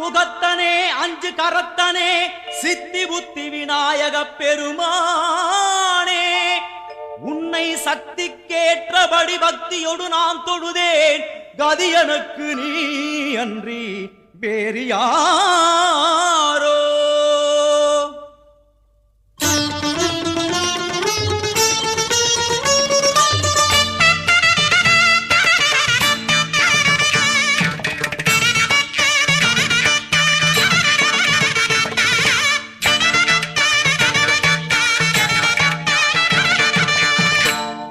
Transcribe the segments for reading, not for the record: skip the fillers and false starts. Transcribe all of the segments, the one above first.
முகத்தனே அஞ்சு கரத்தனே சித்தி புத்தி விநாயக பெருமானே உன்னை சக்திக்கேற்றபடி பக்தியோடு நான் தொழுதேன் கதி எனக்கு நீ அன்றி வேறு யாரோ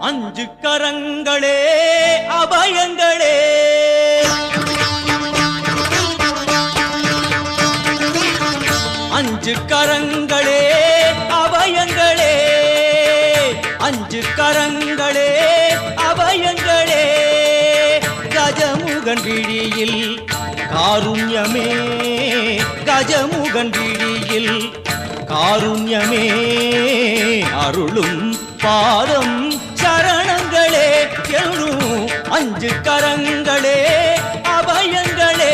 அஞ்சு கரங்களே அபயங்களே அஞ்சு கரங்களே அபயங்களே அஞ்சு கரங்களே அபயங்களே கஜமுகன் விழியில் காருண்யமே கஜமுகன் விழியில் காருண்யமே அருளும் பாதம் சரணங்களே எழும் அஞ்சு கரங்களே அபயங்களே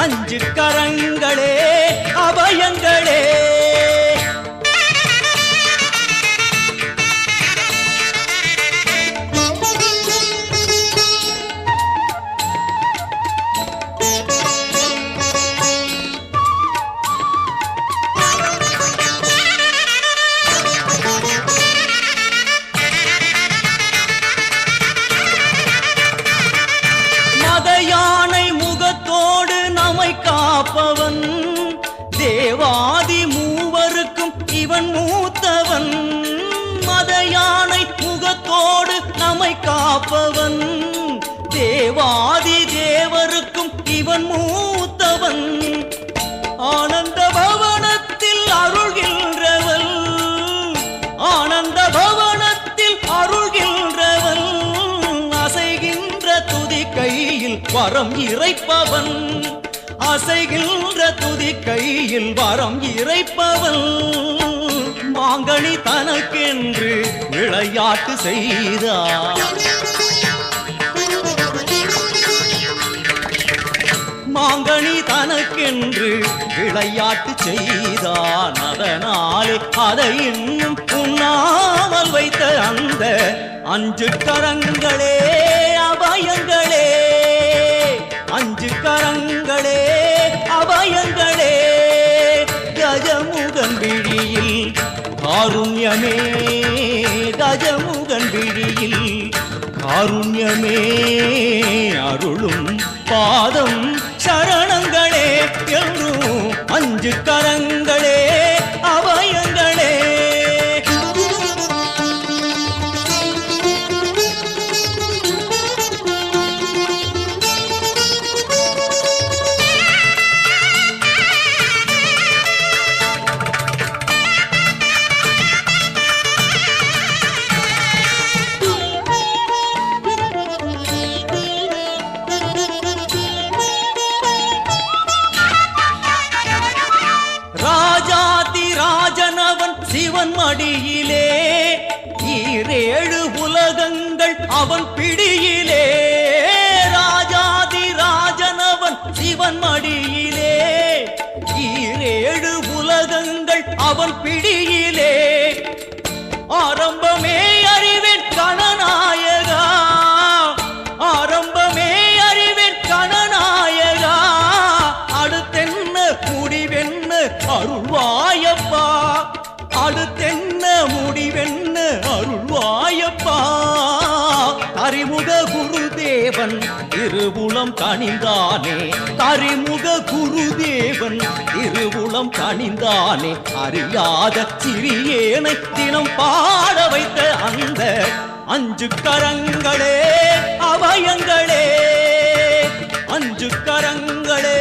அஞ்சு கரங்களே அபயங்களே காப்பவன் தேவாதி மூவருக்கும் இவன் மூத்தவன் மத யானை முகத்தோடு நம்மை காப்பவன் தேவாதி தேவருக்கும் இவன் மூத்தவன் ஆனந்த பவனத்தில் அருள்கின்றவன் ஆனந்த பவனத்தில் அருள்கின்றவன் அசைகின்ற துதி கையில் வரம் இறைப்பவன் அசைகின்ற துதி கையில் வரம் இறைப்பவன் மாங்கனி தனக்கென்று விளையாட்டு செய்தார் மாங்கனி தனக்கென்று விளையாட்டு செய்தான் அதனாலே அதை இன்னும் உண்ணாமல் வைத்த அந்த அஞ்சு கரங்களே அபயங்களே அஞ்சு கரங்களே அபயங்களே கஜமுகன் விழியில் காருண்யமே கஜமுகன் விழியில் காருண்யமே அருளும் பாதம் சரணங்களே என்றும் அஞ்சு கரங்களே அபயங்களே சிவன் மடியிலே ஈரேழு உலகங்கள் அவன் பிடியிலே ராஜாதி ராஜனவன் சிவன் மடியிலே ஈரேழு உலகங்கள் அவன் பிடியிலே ஆரம்பமே அறிவேன் கணநாயகா ஆரம்பமே அறிவேன் கணநாயகா அடுத்தென்ன முடிவென்ன அருள்வாயப்பா அடுத்தென்ன முடிவென்ன அருள்வாயப்பா தரிமுக குருதேவன் திருவுளம் கனிந்தானே தரிமுக குருதேவன் திருவுளம் கனிந்தானே அறியாத சிறியேனை தினம் பாட வைத்த அந்த அஞ்சு கரங்களே அபயங்களே அஞ்சு கரங்களே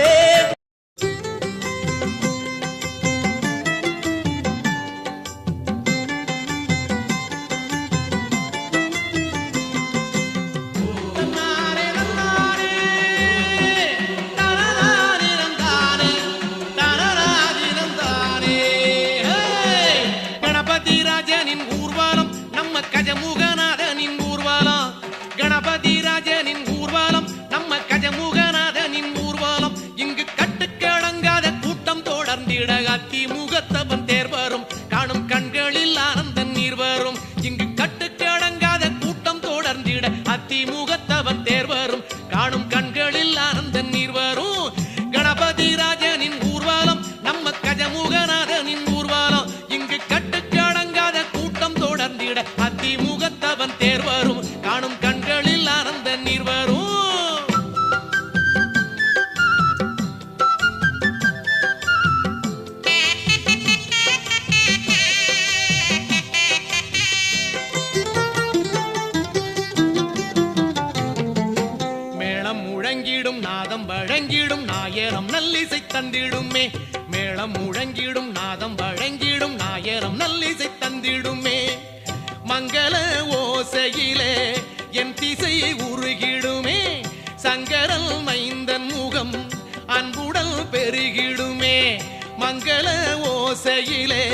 கணபதி ராஜனின் ஊர்வலம் நம்ம கஜமுகநாதனின் ஊர்வலம் இங்கு அத்திமுகத்தவன் தேர் வரும் காணும் கண்களில் ஆனந்த நீர் வரும் கணபதி ராஜனின் ஊர்வலம் நம்ம கஜமுகநாதனின் ஊர்வலம் இங்கு கட்டுக்கடங்காத கூட்டம் தொடர்ந்திட அத்திமுகத்தவன் தேர் வரும் காணும் கண்களில் ஆனந்த நீர் வரும் முழங்கிடும் நாதம் வழங்கிடும் நாயரம் நல்லிசை தந்திடுமே மேளம் முழங்கிடும் நாதம் வழங்கிடும் நாயரம் நல்லிசை தந்திடுமே மங்கள ஓசையிலே என் திசை உருகிடுமே சங்கரல் மைந்தன் முகம் அன்புடல் பெருகிடுமே மங்கள ஓசையிலே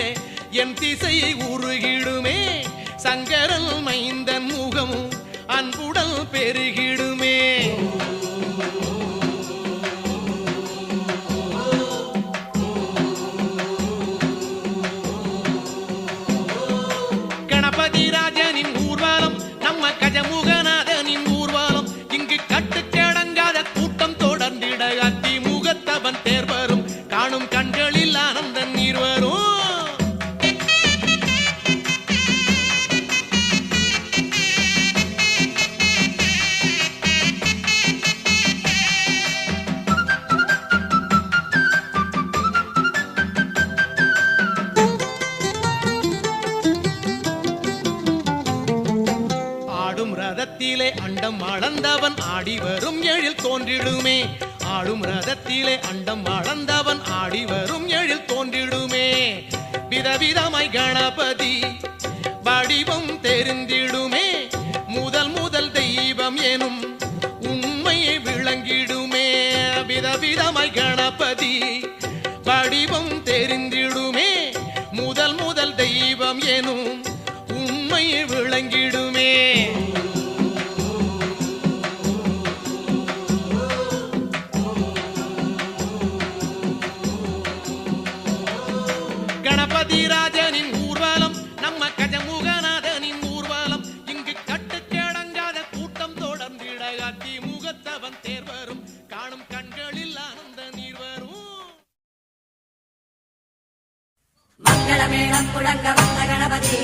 என் திசை உருகிடுமே சங்கரல் மைந்தன் முகம் அன்புடல் பெருகிடுமே கணபதி ராஜனின் ஊர்வலம் நம்ம கஜமுகநாதனின் ஊர்வலம் இங்கு கட்டுக்கடங்காத கூட்டம் தொடர்ந்திட அத்திமுகத்தவன் தேர் வரும் காணும் கண்களில் ஆனந்த நீர் வரும் ரதத்திலே அண்டம் அளந்தவன் ஆடி வரும் எழில் தோன்றிடுமே ஆடும் ரதத்திலே அண்டம் அளந்தவன் ஆடி வரும் எழில் தோன்றிடுமே விதவிதமாய் கணபதி வடிவம் தெரிந்திடுமே முதல் முதல் தெய்வம் எனும் உண்மையை விளங்கிடுமே விதவிதமாய் கணபதி வடிவம் தெரிந்திடுமே முதல் முதல் தெய்வம் எனும் உண்மையை விளங்கிடுமே கணபதி ராஜனின் ஊர்வலம் நம்ம கஜமுகநாதனின் ஊர்வலம் இங்கு கட்டுக்கடங்காத கூட்டம் தொடர்ந்திட அத்திமுகத்தவன் தேர் வரும் காணும் கண்களில் ஆனந்த நீர் வரும் மங்களமேளம் முழங்க வந்த கணபதி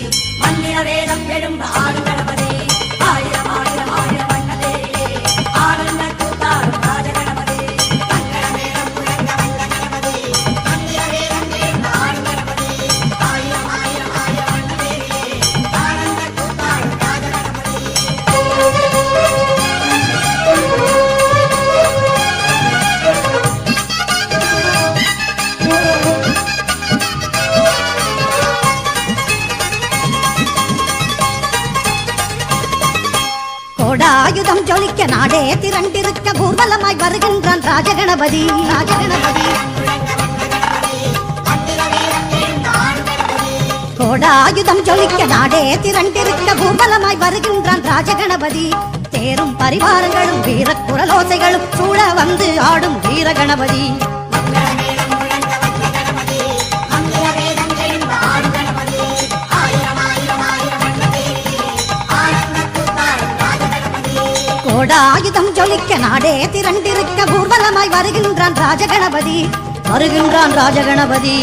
மந்திர வேதம் எழும்ப ஆடும் கணபதி ஆயிரம் ஆயிரம் ஆயிரம் வண்ணதே ஆனந்த கூத்தாடும் ராஜ கணபதி மங்களமேளம் முழங்க வந்த கணபதி மந்திர வேதம் எழும்ப ஆடும் கணபதி ஆயிரம் ஆயிரம் ஆயிரம் வண்ணதே ஆனந்த கூத்தாடும் ராஜ கணபதி கோடாயுதம் ஜொலிக்க நாடே திரண்டிருக்க ஊர்வலமாய் வருகின்றான் ராஜகணபதி ராஜகணபதி கோடாயுதம் ஜொலிக்க நாடே திரண்டிருக்க ஊர்வலமாய் வருகின்றான் ராஜகணபதி தேரும் பரிவாரங்களும் வீரக்குரலோசைகளும் சூழ வந்து ஆடும் வீரகணபதி கோடாயுதம் ஜொலிக்க நாடே திரண்டிருக்க ஊர்வலமாய் வருகின்றான் ராஜகணபதி வருகின்றான் ராஜகணபதி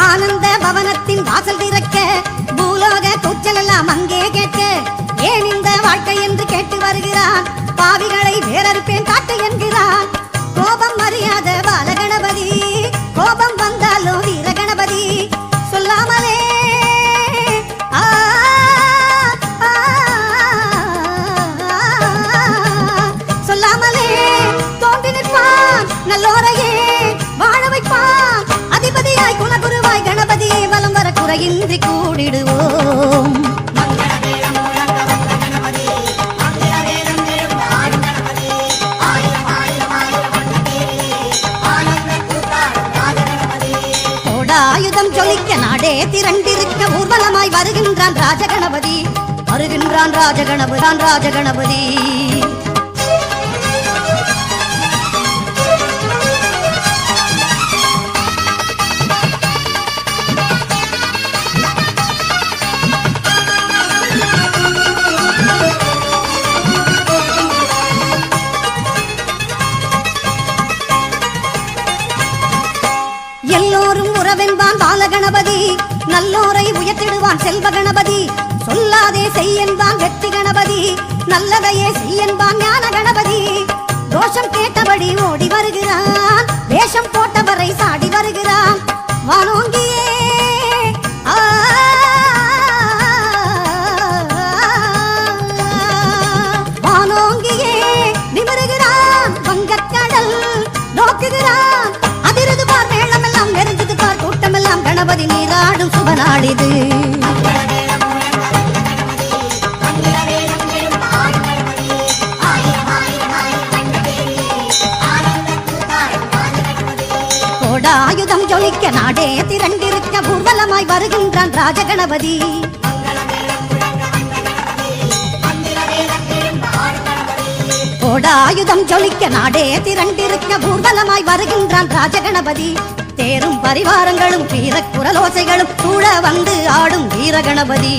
ஆனந்த பவனத்தின் வாசல் திறக்க பூலோக கூச்சல் எல்லாம் அங்கே கேட்க ஏன் இந்த வாழ்க்கை என்று கேட்டு வருகிறான் பாவிகளை வேறறுப்பேன் காட்டு என்கிறான் கோபம் அறியாத பாலகணபதி கோபம் வந்தாலும் வீரகணபதி சொல்லாமலே சொல்லாமலே தோன்றி நிற்பான் நல்லோரையே வாழ வைப்பான் அதிபதியாய் குலகுருவாய் கணபதியை வலம் வர குறையின்றி கூடிடுவோம் ஆயுதம் ஜொலிக்க நாடே திரண்டிருக்க ஊர்வலமாய் வருகின்றான் ராஜகணபதி வருகின்றான் ராஜகணபதி எல்லோரும் உறவென்பான் பாலகணபதி நல்லோரை உயர்த்திடுவான் செல்வ கணபதி சொல்லாதே செய்யன்பான் வெற்றி கணபதி நல்லதையே செய்யன்பான் ஞான கணபதி தோஷம் கேட்டபடி ஓடி வருகிறான் வேஷம் போட்டவரை சாடி வருகிறான் வானோங்கியே வானோங்கியே நிமிருகிறான் வங்கக்கடல் நோக்குகிறான் அதிரது பார் மேளமெல்லாம் நெருங்குது பார் கூட்டமெல்லாம் கணபதி நீராடும் சுபநாளிது ஆயுதம் ஜொலிக்க நாடே திரண்டிருக்க ஊர்வலமாய் வருகின்றான் ராஜகணபதி ஆயுதம் ஜொலிக்க நாடே திரண்டிருக்க ஊர்வலமாய் வருகின்றான் ராஜகணபதி தேரும் பரிவாரங்களும் வீரக்குரலோசைகளும் சூழ வந்து ஆடும் வீரகணபதி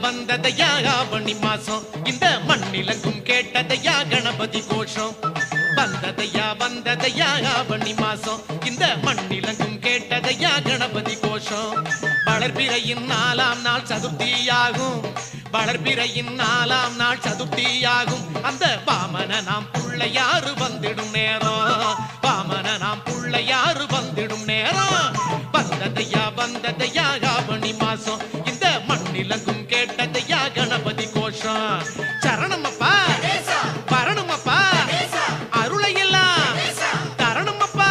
வந்ததையா ஆவணி மாசம் இந்த மண்ணிலங்கும் கேட்டதையா கணபதி கோஷம் வந்ததையா ஆவணி மாசம் இந்த மண்ணிலங்கும் கேட்டதையா கணபதி கோஷம் வளர்பிறையின் 4ஆம் நாள் சதுர்த்தியாகும் வளர்பிறையின் 4ஆம் நாள் சதுர்த்தியாகும் அந்த வாமன நாம் புள்ளையாறு வந்திடும் நேரம் வாமன நாம் புள்ளையாறு வந்திடும் நேரம் வந்ததையா ஆவணி மாசம் இந்த மண்ணிலங்கும் கேட்டதையா கணபதி கோஷம் சரணமப்பா வரணுமப்பா அருளையெல்லாம் தரணுமப்பா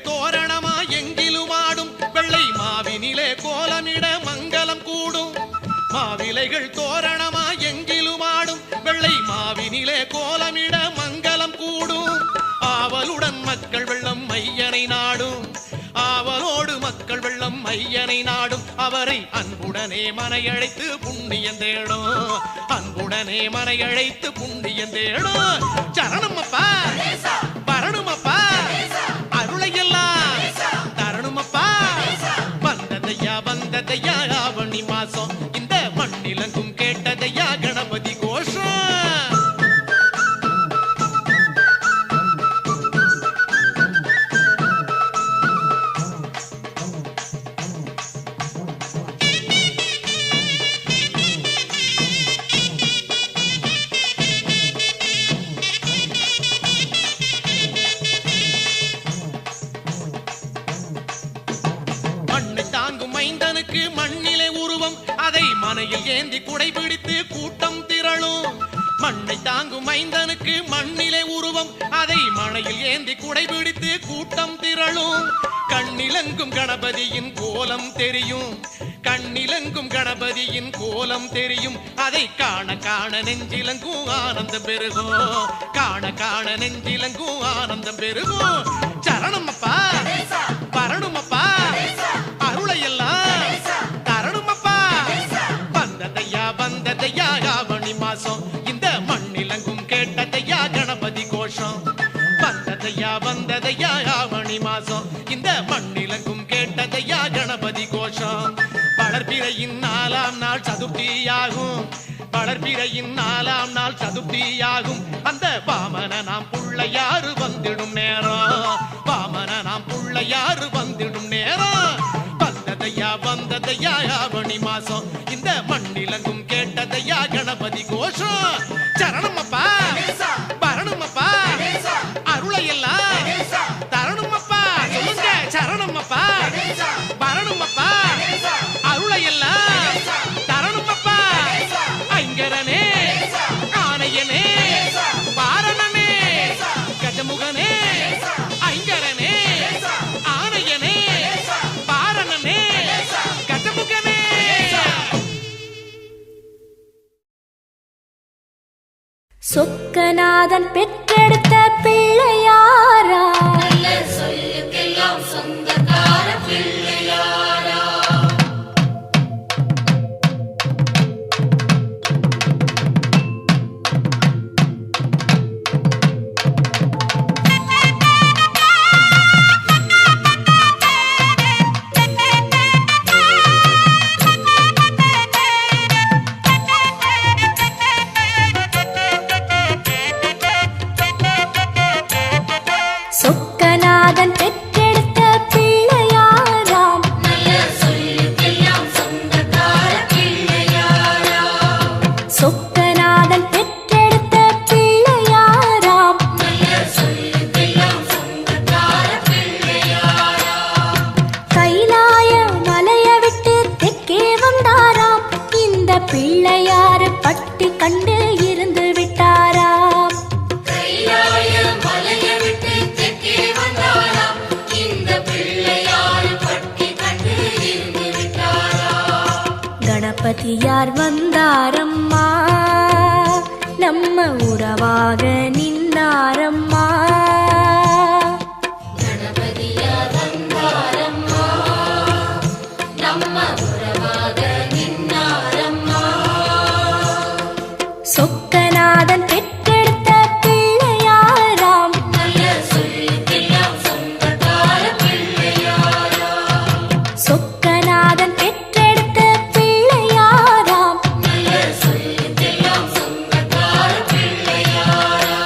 தோரணமா எங்கிலும் ஆடும் வெள்ளை மாவினிலே கோலமிட மங்களம் கூடும் மாவிலைகள் தோரணமா எங்கிலும் ஆடும் வெள்ளை மாவினிலே கோலமிட மங்களம் கூடும் ஆவலுடன் மக்கள் வெள்ளம் ஐயனை நாடும் ஆவலோடு மக்கள் வெள்ளம் ஐயனை நாடும் அவரை அன்புடனே மனையழைத்து புண்ணியம் தேடும் அன்புடனே மனையழைத்து புண்ணியம் தேடும் சரணமப்பா வரணுமப்பா அருளையெல்லாம் தரணுமப்பா வந்ததையா ஆவணி மாசம் இந்த மண்ணிலங்கும் கேட்டதையா கணபதி கோஷம் மைந்தனுக்கு மண்ணிலே உருவம் அதை மனையில் ஏந்தி குடைபிடித்து கூட்டம் திரளும் மண்ணை தாங்கும் மைந்தனுக்கு மண்ணிலே உருவம் அதை மனையில் ஏந்தி குடைபிடித்து கூட்டம் திரளும் கண்ணிலங்கும் கணபதியின் கோலம் தெரியும் கண்ணிலங்கும் கணபதியின் கோலம் தெரியும் அதை காண காண நெஞ்சிலங்கும் ஆனந்தம் பெருகும் காண காண நெஞ்சிலங்கும் ஆனந்தம் பெருகும் சரணமப்பா வரணுமப்பா அருளையெல்லாம் தரணுமப்பா வந்ததையா ஆவணி மாசம் இந்த மண்ணிலங்கும் கேட்டதையா கணபதி கோஷம் வந்ததையா ஆவணி மாசம் இந்த மண்ணிலங்கும் கேட்டதையா கணபதி கோஷம் கோஷம். வளர்பிறையின் 4ஆம் நாள் சதுர்த்தியாகும். வளர்பிறையின் 4ஆம் நாள் சதுர்த்தியாகும். அந்த வாமன நாம் புள்ளையாறு வந்திடும் நேரம். வாமன நாம் புள்ளையாறு வந்திடும் நேரம். வந்ததையா ஆவணி மாசம். இந்த மண்ணிலங்கும் கேட்டதையா கணபதி கோஷம். சரணமப்பா வரணுமப்பா அருளையெல்லாம் தரணுமப்பா. சொல்லுங்க சரணமப்பா வரணுமப்பா அருளையெல்லாம் தரணுமப்பா. ஐங்கரனே ஆணையனே வாரணனே கஜமுகனே. ஐங்கரனே ஆணையனே வாரணனே கஜமுகனே. சொக்கநாதன் பெற்றெடுத்த பிள்ளையாரா, சொல்லுக்கெல்லாம் சொந்தக்கார பிள்ளையாரா. சொக்கநாதன் பெற்றெடுத்த பிள்ளையாராம். சொல்லுக்கெல்லாம் சொந்தக்கார பிள்ளையாரா. சொக்கநாதன் பெற்றெடுத்த பிள்ளையாராம். சொல்லுக்கெல்லாம் சொந்தக்கார பிள்ளையாரா. கைலாய மலைய விட்டு தெற்கே வந்தாராம். இந்த பிள்ளையாரு பட்டி கண்டு இருந்து விட்டாராம். கைலாய மலைய விட்டு தெற்கே வந்தாராம். இந்த பிள்ளையாரு பட்டி கண்டு இருந்து விட்டாரா. கணபதியார் வந்தாரம்மா, நம்ம உறவாக நின்னாரம்மா. கணபதியார் வந்தாரம்மா, நம்ம உறவாக நின்னாரம்மா. சொக்கநாதன் பெற்றெடுத்த பிள்ளையாராம். சொல்லுக்கெல்லாம் சொந்தக்கார பிள்ளையாரா. சொக்கநாதன் பெற்றெடுத்த பிள்ளையாராம். சொல்லுக்கெல்லாம் சொந்தக்கார பிள்ளையாரா.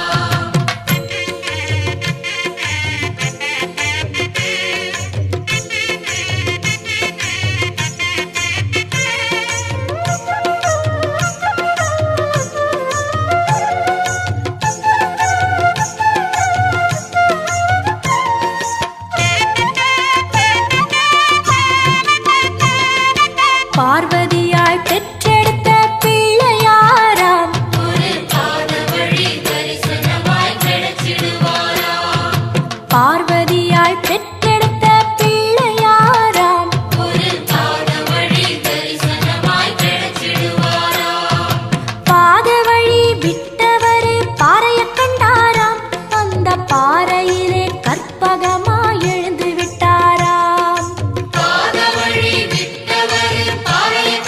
பார்வதியாய் பெற்றெடுத்த பிள்ளையாராம். ஒரு பாத வழி தரிசனமாய் கிடைச்சிடுவாரா. பார்வதியாய் பெற்றெடுத்த பிள்ளையாராம். ஒரு பாத வழி தரிசனமாய் கிடைச்சிடுவாரா. பாத வழி விட்டவரு பாறைய கண்டாராம். அந்த பாறையிலே கற்பகமாய் எழுந்து விட்டாராம். பாத வழி விட்டவர் பாறையை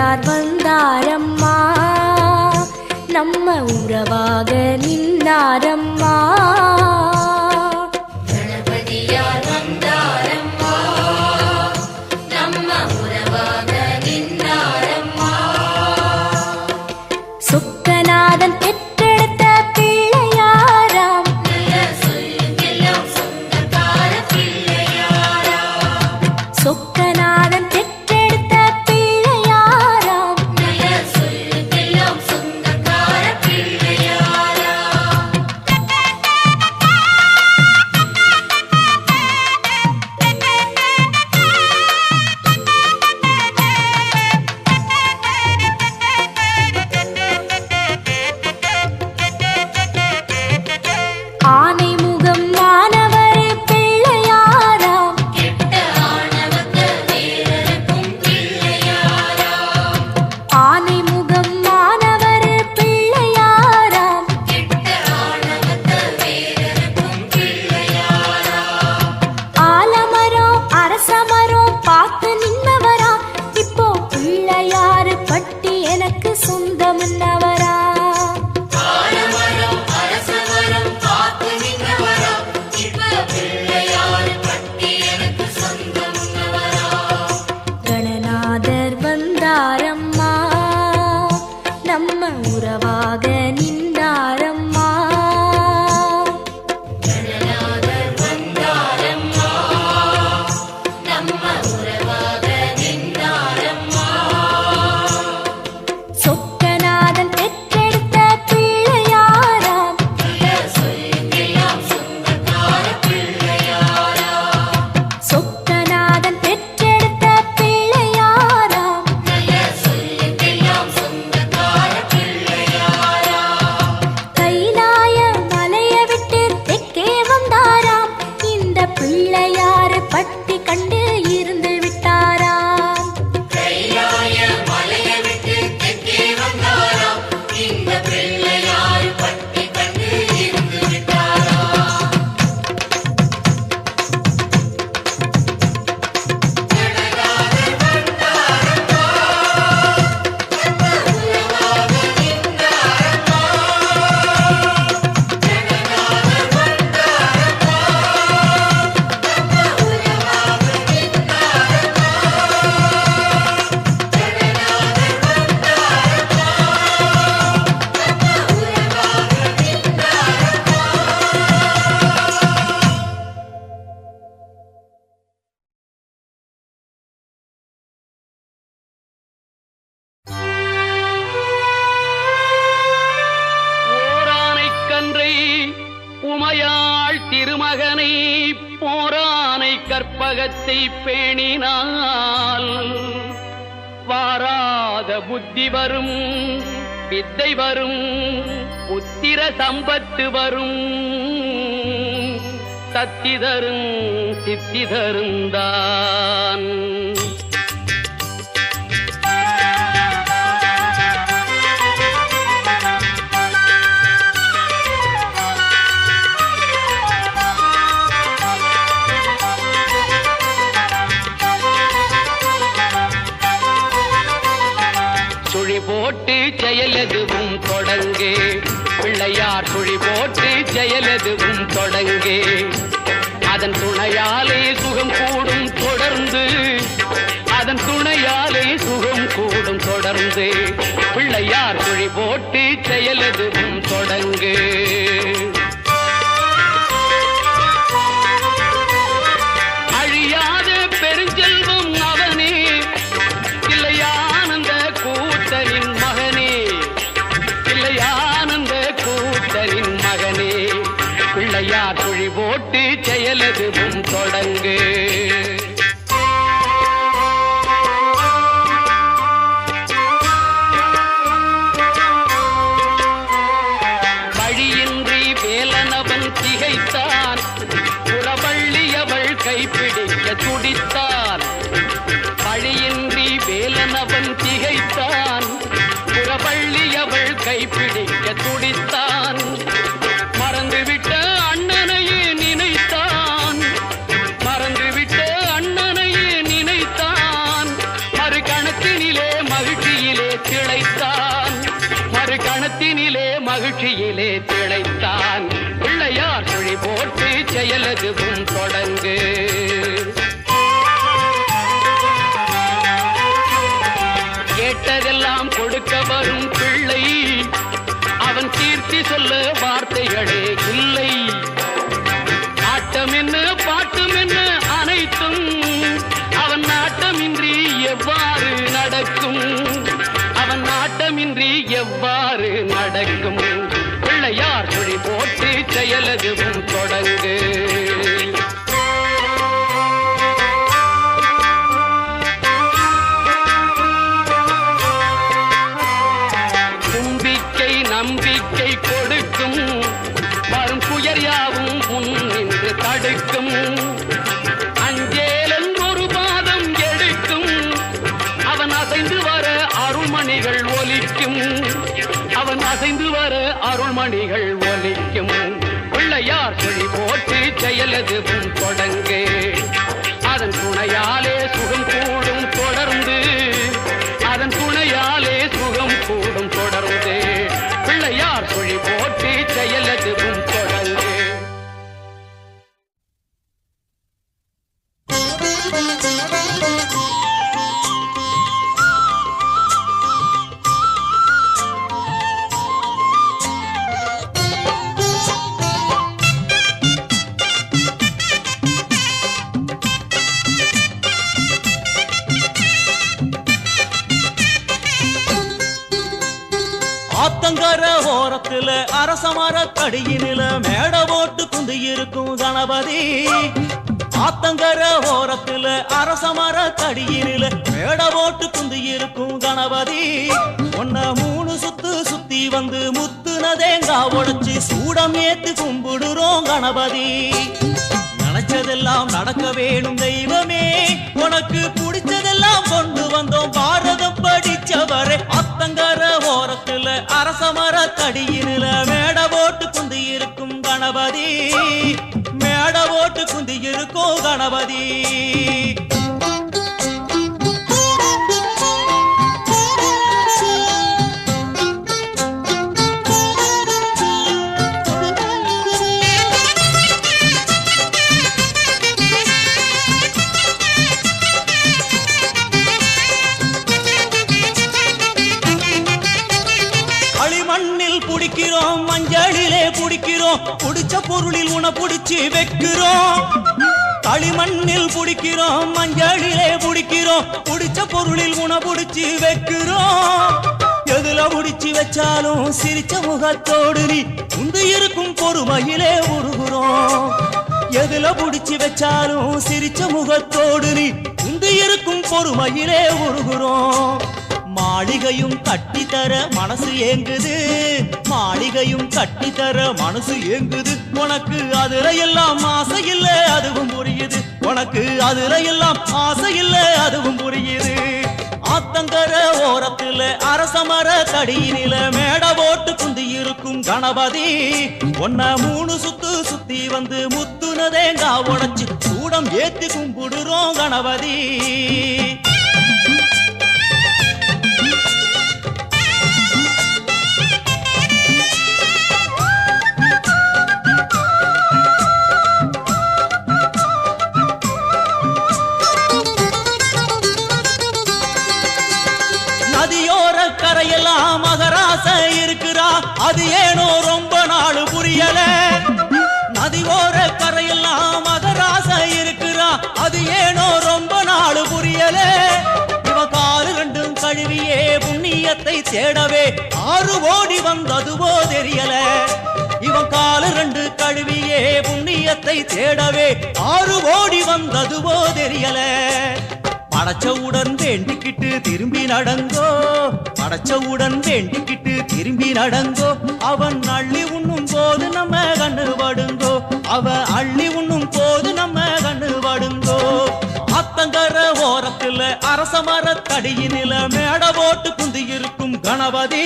பிள்ளையார் வந்தாரம்மா நம்ம உறவாக நின்னாரம்மா கணபதியார் வந்தாரம்மா நம்ம உறவாக நின்னாரம்மா சொக்கநாதன் பெற்றெடுத்த பிள்ளையாராம் நல்ல சொல்லுக்கெல்லாம் சொந்தக்கார பிள்ளையாராம் சொக்கநாதன் பெற்றெடுத்த பிள்ளையாராம் நல்ல சொல்லுக்கெல்லாம் சொந்தக்கார பிள்ளையாராம் ஆனை முகம் மாணவரே பிள்ளையாராம் கெட்ட ஆணவத்தை வேறறுக்கும் பிள்ளையாராம் ஆனை முகம் மாணவரே பிள்ளையாராம் கெட்ட ஆணவத்தை வேறறுக்கும் பிள்ளையாராம் ஆலமரம் அரசமரம் பார்த்து நின்னவரா இப்போ பிள்ளையாரு பட்டி எனக்கு சொந்தம்னவரா ஆலமரம் அரசமரம் பார்த்து நின்றவரா இப்ப பிள்ளையார் பட்டி எனக்கு சொந்தம்னவரா கணநாதர் வந்தாரம்மா நம்ம உறவாக நின்றாரம்மா கணநாதர் வந்தாரம்மா நம்ம உறவாக நின்றாரம்மா சொக்கநாதன் பெற்றெடுத்த பிள்ளையாராம் நல்ல சொல்லுக்கெல்லாம் சொந்தக்கார பிள்ளையாராம் சொக்கநாதன் பெற்றெடுத்த பிள்ளையாராம் நல்ல சொல்லுக்கெல்லாம் சொந்தக்கார பிள்ளையாராம் கைலாய மலைய விட்டு தெற்கே வந்தாராம் இந்த பிள்ளையாரு பட்டி கண்டு இருந்து விட்டாராம் கைலாய மலையை விட்டு தெற்கே வந்தாராம் இந்த பிள்ளையார் பட்டி கண்டு இருந்து விட்டாராம் ஓரானைக் கன்றை உமையாள் திருமகனை போரானை கற்பகத்தை பேணினால் வாராத புத்தி வரும் வித்தை வரும் புத்திர சம்பத்து வரும் சக்தி தரும் சித்தி தருந்தான் சுழி போட்டு செயலெதுவும் தொடங்கு பிள்ளையார் சுழி போட்டு செயலெதுவும் தொடங்கு அதன் துணையாலே சுகம் கூடும் தொடர்ந்து அதன் துணையாலே சுகம் கூடும் தொடர்ந்து பிள்ளையார் சுழி போட்டு செயலெதுவும் தொடங்கு அழியாத பெருஞ்செல்வம் அவனே இல்லையானந்த கூத்தனின் மகனே இல்லையானந்த கூத்தனின் மகனே பிள்ளையார் குழி போட்டு செயலெதுவும் தொடங்கு வழியின்றி வேலனவன் திகைத்தான் புறவள்ளியவள் கைப்பிடிக்க துடித்தான் வழியின்றி வேலனவன் திகைத்தான் புறவள்ளியவள் கைப்பிடிக்க துடித்தான் மறந்துவிட்ட அண்ணனையே நினைத்தான் மறந்துவிட்ட அண்ணனையே நினைத்தான் மறு கணத்தினிலே மகிழ்ச்சி செயலதுவும் தொடங்கு. கேட்டதெல்லாம் கொடுக்க வரும் பிள்ளை, அவன் கீர்த்தி சொல்ல வார்த்தைகளே இல்லை. ஆட்டம் என்ன பாட்டம் என்ன அனைத்தும் அவன் நாட்டமின்றி எவ்வாறு நடக்கும், அவன் நாட்டமின்றி எவ்வாறு நடக்கும். பிள்ளையார் சுழி போட்டு செயலதுவும் தொடங்கு. தும்பிக்கை நம்பிக்கை கொடுக்கும், வரும் புயர் யாவும் முன் நின்று தடுக்கும். அஞ்சேலன் ஒரு பாதம் எடுக்கும், அவன் அசைந்து வர அருள்மணிகள் ஒலிக்கும், அவன் அசைந்து வர அருள்மணிகள் ஒலிக்கும். பிள்ளையார் சுழி போட்டு செயலதுவும் தொடங்கு. அதன் துணையாலே சுகம் கூடும் தொடர்ந்து, அதன் துணையாலே சுகம் கூடும் தொடர்ந்து. பிள்ளையார் சுழி போட்டு செயலதுவும் தொடங்கு. ஆத்தங்கர ஓரத்துல அரசமர கடியினில மேட போட்டு குந்தி இருக்கும் கணபதி. ஆத்தங்கர ஓரத்துல அரசமர கடியினில மேட போட்டு குந்தி இருக்கும் கணபதி. ஒன்ன 3 சுத்து சுத்தி வந்து முத்துன தேங்காய் உடைச்சு சூடம் ஏத்து கும்பிடுறோம் கணபதி. நினைச்சதெல்லாம் நடக்க வேணும் தெய்வமே, உனக்கு பிடிச்சதெல்லாம் கொண்டு வந்தோம் பாரதம் படிச்சவரே. அத்தங்கர ஓரத்துல அரசமர கடியினில மேட போட்டு குந்தி இருக்கும் கணபதி, மேட போட்டு குந்தி இருக்கும் கணபதி. புடிக்கிறோம் மஞ்சளிலே புடிக்கிறோம், புடிச்ச பொருளில் உன புடிச்சு வைக்கிறோம். களிமண்ணில் புடிக்கிறோம் மஞ்சளிலே புடிக்கிறோம், புடிச்ச பொருளில் உன புடிச்சு வைக்கிறோம். எதுல புடிச்சு வச்சாலும் சிரிச்ச முகத்தோடு நீ உந்து இருக்கும் பொறுமையிலே உருகுறோம். எதுல புடிச்சு வச்சாலும் சிரிச்ச முகத்தோடு நீ உந்து இருக்கும் பொறுமையிலே உருகுறோம். மாளிகையும் கட்டித்தர மனசு ஏங்குது, மாளிகையும் கட்டித்தர மனசு ஏங்குது. உனக்கு அதுல எல்லாம் ஆசை இல்ல அதுவும் புரியுது, உனக்கு அதுல எல்லாம் ஆசை இல்ல அதுவும் புரியுது. ஆத்தங்கர ஓரத்துல அரசமர கடியினில மேட போட்டு குந்தி இருக்கும் கணபதி. ஒன்ன 3 சுத்து சுத்தி வந்து முத்துன தேங்காய் உடைச்சு சூடம் ஏத்தி கும்பிடுறோம் கணபதி. நதியோர கரையெல்லாம் மகராச இருக்கிறா, அது ஏனோ ரொம்ப நாள் புரியல. நதியோர கரையெல்லாம் மகராச இருக்கிறா, அது ஏனோ ரொம்ப நாள் புரியல. இவ காலு 2 கழுவியே புண்ணியத்தை தேடவே 6 ஓடி வந்ததுவோ தெரியல. இவன் காலு 2 கழுவியே புண்ணியத்தை தேடவே 6 ஓடி வந்ததுவோ தெரியல. படைச்சவுடன் வேண்டிக்கிட்டு திரும்பி நடங்கோ, படைச்சவுடன் வேண்டிக்கிட்டு திரும்பி நடங்கோ. அவன் அள்ளி உண்ணும் போது நம்ம கண்ணு படுங்கோ, அவ அள்ளி உண்ணும் போது நம்ம கண்ணு படுங்கோ. ஆத்தங்கர ஓரத்துல அரசமர கடியினில மேட போட்டு குந்தி இருக்கும் கணபதி.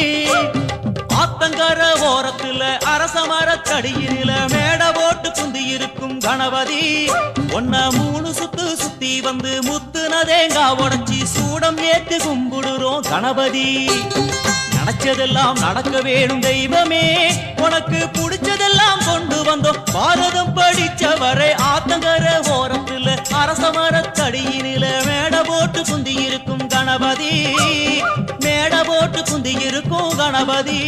ஆத்தங்கர ஓரத்துல அரசமர கடியினில மேட போட்டு குந்தி இருக்கும் கணபதி. ஒன்ன 3 சுத்து சுத்தி வந்து முத்துன தேங்காய் உடைச்சி சூடம் ஏத்தி கும்பிடுறோம் கணபதி. நினைச்சதெல்லாம் நடக்க வேணும் தெய்வமே, உனக்கு பிடிச்சதெல்லாம் கொண்டு வந்தோம். பாரதம் படிச்சவரை ஆத்தங்கர ஓரத்துல அரச மரத்தடியினில மேட போட்டு குந்தி இருக்கும் கணபதி, மேட போட்டு குந்தி இருக்கும் கணபதி.